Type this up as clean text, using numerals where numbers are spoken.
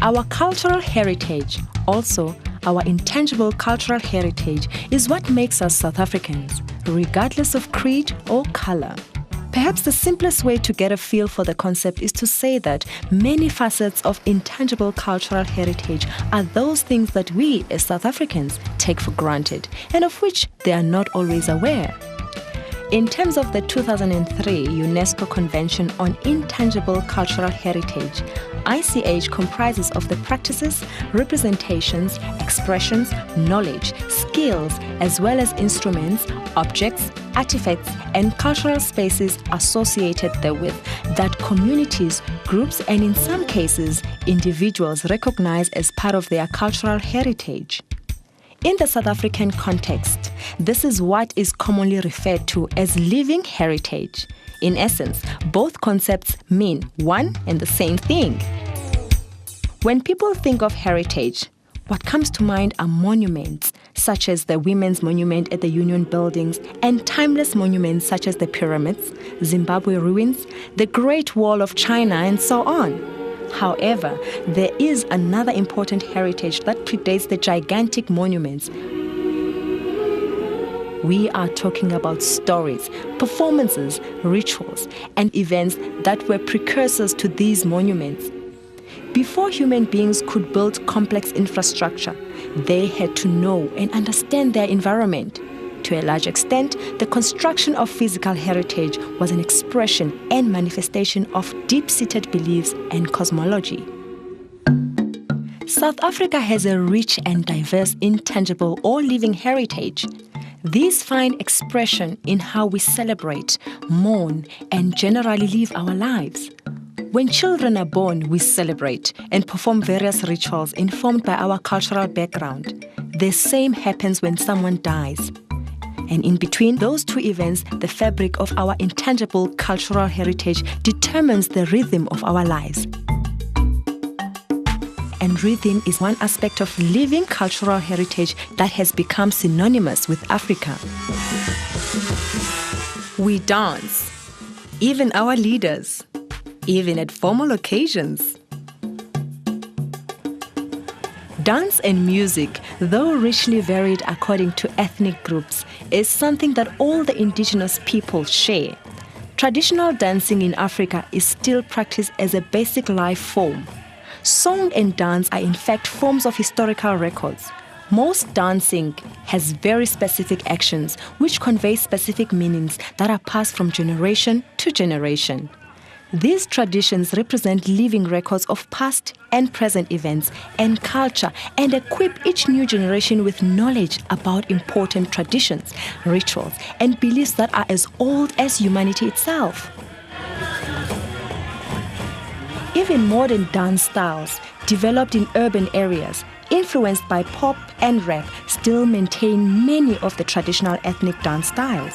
Our cultural heritage, also our intangible cultural heritage, is what makes us South Africans, regardless of creed or color. Perhaps the simplest way to get a feel for the concept is to say that many facets of intangible cultural heritage are those things that we as South Africans take for granted and of which they are not always aware. In terms of the 2003 UNESCO Convention on Intangible Cultural Heritage, ICH comprises of the practices, representations, expressions, knowledge, skills, as well as instruments, objects, artifacts, and cultural spaces associated therewith that communities, groups, and in some cases, individuals recognize as part of their cultural heritage. In the South African context, this is what is commonly referred to as living heritage. In essence, both concepts mean one and the same thing. When people think of heritage, what comes to mind are monuments, such as the Women's Monument at the Union Buildings, and timeless monuments such as the pyramids, Zimbabwe ruins, the Great Wall of China, and so on. However, there is another important heritage that predates the gigantic monuments. We are talking about stories, performances, rituals, and events that were precursors to these monuments. Before human beings could build complex infrastructure, they had to know and understand their environment. To a large extent, the construction of physical heritage was an expression and manifestation of deep-seated beliefs and cosmology. South Africa has a rich and diverse intangible or living heritage. These find expression in how we celebrate, mourn, and generally live our lives. When children are born, we celebrate and perform various rituals informed by our cultural background. The same happens when someone dies. And in between those two events, the fabric of our intangible cultural heritage determines the rhythm of our lives. And rhythm is one aspect of living cultural heritage that has become synonymous with Africa. We dance, even our leaders, even at formal occasions. Dance and music, though richly varied according to ethnic groups, is something that all the indigenous people share. Traditional dancing in Africa is still practiced as a basic life form. Song and dance are in fact forms of historical records. Most dancing has very specific actions which convey specific meanings that are passed from generation to generation. These traditions represent living records of past and present events and culture and equip each new generation with knowledge about important traditions, rituals, and beliefs that are as old as humanity itself. Even modern dance styles, developed in urban areas, influenced by pop and rap, still maintain many of the traditional ethnic dance styles.